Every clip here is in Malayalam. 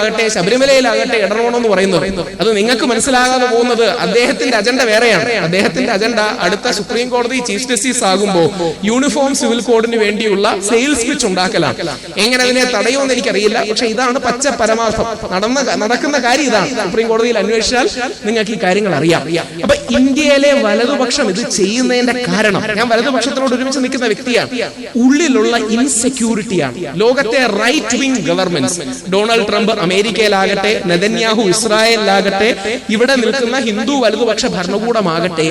ആകട്ടെ ശബരിമലയിലാകട്ടെ ഇടണമെന്ന് പറയുന്നത് അത് നിങ്ങൾക്ക് മനസ്സിലാകാതെ പോകുന്നത് അദ്ദേഹത്തിന്റെ അജണ്ട വേറെയാണ്. അദ്ദേഹത്തിന്റെ അജണ്ട അടുത്ത സുപ്രീം കോടതി ചീഫ് ജസ്റ്റിസ് ആകുമ്പോൾ യൂണിഫോം സിവിൽ കോഡിന് വേണ്ടിയുള്ള സെയിൽസ് പിച്ച് ഉണ്ടാക്കലാണ്. എങ്ങനെ അതിനെ തടയുമെന്ന് എനിക്കറിയില്ല. പക്ഷെ ഇതാണ് പച്ച പരമാർത്ഥം. നടക്കുന്ന കാര്യം ഇതാണ്. സുപ്രീം കോടതിയിൽ അന്വേഷിച്ചാൽ നിങ്ങൾക്ക് ഈ കാര്യങ്ങൾ അറിയാം. അപ്പൊ ഇന്ത്യയിലെ വലതുപക്ഷം ഇത് ചെയ്യുന്നതിന്റെ കാരണം, ഞാൻ വലതുപക്ഷത്തിനോട് ഒരുമിച്ച് നിൽക്കുന്ന വ്യക്തിയാണ്, ഉള്ളിലുള്ള ഇൻസെക്യൂരിറ്റിയാണ്. ലോകത്തെ right wing governments, Donald Trump അമേരിക്കയിലാകട്ടെ, നെതന്യാഹു ഇസ്രായേലിലാകട്ടെ, ഇവിടെ നിൽക്കുന്ന ഹിന്ദു വലതുപക്ഷ ഭരണകൂടമാകട്ടെ,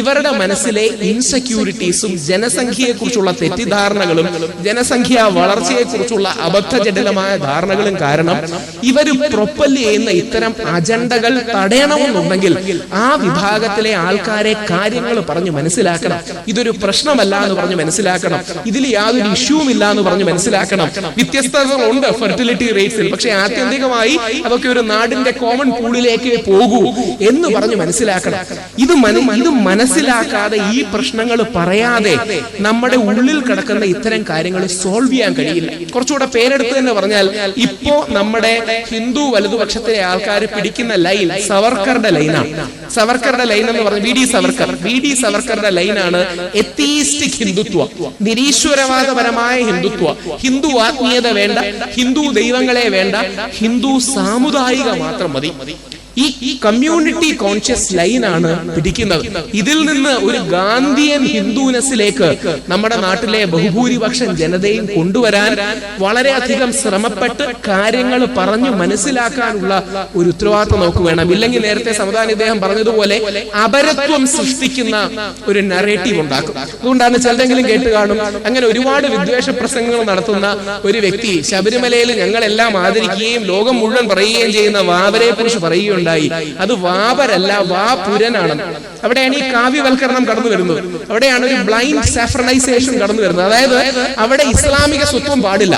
ഇവരുടെ മനസ്സിലെ ഇൻസെക്യൂരിറ്റീസും ജനസംഖ്യയെ കുറിച്ചുള്ള തെറ്റിദ്ധാരണകളും ജനസംഖ്യാ വളർച്ചയെ കുറിച്ചുള്ള അബദ്ധജടിലമായ ധാരണകളും കാരണം ഇവര് പ്രൊപ്പൽ ചെയ്യുന്ന ഇത്തരം അജണ്ടകൾ തടയണമെന്നുണ്ടെങ്കിൽ ആ വിഭാഗത്തിലെ ആൾക്കാരെ കാര്യങ്ങൾ പറഞ്ഞു മനസ്സിലാക്കണം. ഇതൊരു പ്രശ്നമല്ല എന്ന് പറഞ്ഞു മനസ്സിലാക്കണം. ഇതിൽ യാതൊരു ഇഷ്യൂവും ഇല്ല എന്ന് പറഞ്ഞു മനസ്സിലാക്കണം. വ്യത്യസ്തതകളുണ്ട് ഫെർട്ടിലിറ്റി റേറ്റ്സിൽ, പക്ഷെ ആത്യന്തികമായി അതൊക്കെ ഒരു നാടിന്റെ കോമൺ പൂളിലേക്ക് പോകൂ എന്ന് പറഞ്ഞു മനസ്സിലാക്കണം. ഇത് മനസ്സിലാക്കാതെ ഈ പ്രശ്നങ്ങൾ പറയാതെ നമ്മുടെ ഉള്ളിൽ കിടക്കുന്ന ഇത്തരം കാര്യങ്ങൾ സോൾവ് ചെയ്യാൻ കഴിയില്ല. കുറച്ചുകൂടെ പേരെടുത്ത് തന്നെ പറഞ്ഞാൽ, ഇപ്പോ നമ്മുടെ ഹിന്ദു വലതുപക്ഷത്തിലെ ആൾക്കാർ പിടിക്കുന്ന ലൈൻ സവർക്കറുടെ ലൈനാണ്. സവർക്കറുടെ ലൈൻ എന്ന് പറഞ്ഞ വി ഡി സവർക്കറുടെ ലൈനാണ് എത്തീസ്റ്റിക് ഹിന്ദുത്വ, നിരീശ്വരവാദപരമായ ഹിന്ദുത്വ. ഹിന്ദു ആത്മീയത വേണ്ട, ഹിന്ദു ദൈവങ്ങളെ വേണ്ട, ഹിന്ദു സാമുദായിക മാത്രം മതി. ഈ കമ്മ്യൂണിറ്റി കോൺഷ്യസ് ലൈനാണ് പിടിക്കുന്നത്. ഇതിൽ നിന്ന് ഒരു ഗാന്ധിയൻ ഹിന്ദുനെസ്സിലേക്ക് നമ്മുടെ നാട്ടിലെ ബഹുഭൂരിപക്ഷം ജനതയും കൊണ്ടുവരാൻ വളരെയധികം ശ്രമപ്പെട്ട് കാര്യങ്ങൾ പറഞ്ഞു മനസ്സിലാക്കാനുള്ള ഒരു ഉത്തരവാദിത്വം നമുക്ക് വേണം. ഇല്ലെങ്കിൽ നേരത്തെ സമദാനി ഇദ്ദേഹം പറഞ്ഞതുപോലെ അപരത്വം സൃഷ്ടിക്കുന്ന ഒരു നറേറ്റീവ് ഉണ്ടാക്കും. അതുകൊണ്ടാണ് ചിലരെങ്കിലും കേട്ട് കാണും, അങ്ങനെ ഒരുപാട് വിദ്വേഷ പ്രസംഗങ്ങൾ നടത്തുന്ന ഒരു വ്യക്തി ശബരിമലയിൽ ഞങ്ങളെല്ലാം ആദരിക്കുകയും ലോകം മുഴുവൻ പറയുകയും ചെയ്യുന്ന വാവരെ കുറിച്ച് പറയുകയുണ്ടായി. അത് വാവരല്ല, വാപുരനാണ്. അവിടെയാണ് ഈ കാവ്യവൽക്കരണം കടന്നു വരുന്നത്. അവിടെയാണ് ഒരു ബ്ലൈൻഡ് സാഫ്രണൈസേഷൻ കടന്നു വരുന്നത്. അതായത് അവിടെ ഇസ്ലാമിക സ്വത്വം പാടില്ല.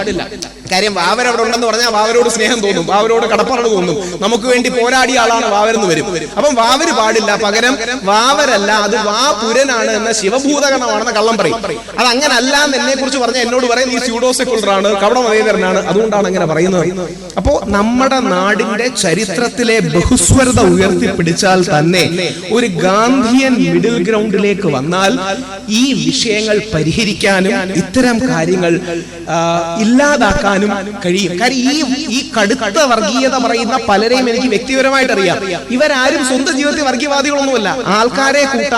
കാര്യം വാവർ അവിടെ ഉണ്ടെന്ന് പറഞ്ഞാൽ വാവരോട് സ്നേഹം തോന്നും, വാവരോട് കടപ്പാട് തോന്നും, നമുക്ക് വേണ്ടി പോരാടിയ ആളാണ് വാവരെന്ന് വരും. അപ്പം വാവര് പാടില്ല, പകരം വാവരല്ല, അത് വാപുരനാണ് എന്ന ശിവഭൂതഗണമാണെന്ന കള്ളം പറയും. അത് അങ്ങനെ അല്ല എന്ന് എന്നെ കുറിച്ച് പറഞ്ഞ എന്നോട് പറയും നീ സ്യൂഡോ സെക്കുലറാണ്, കപട മതേതരനാണ്, അതുകൊണ്ടാണ് അങ്ങനെ പറയുന്നത്. അപ്പോ നമ്മുടെ നാടിന്റെ ചരിത്രത്തിലെ ബഹുസ്വരത ഉയർത്തിപ്പിടിച്ചാൽ തന്നെ ഒരു ഗാന്ധിയൻ മിഡിൽ ഗ്രൗണ്ടിലേക്ക് വന്നാൽ ഈ വിഷയങ്ങൾ പരിഹരിക്കാനും ഇത്തരം കാര്യങ്ങൾ ഇല്ലാതാക്കാനും കഴിയും. കാര്യം ഈ കടുത്ത വർഗീയത പറയുന്ന പലരെയും എനിക്ക് വ്യക്തിപരമായിട്ട് അറിയാം. ഇവരാരും സ്വന്തം ജീവിതത്തിൽ വർഗീയവാദികളൊന്നുമല്ല. ആൾക്കാരെ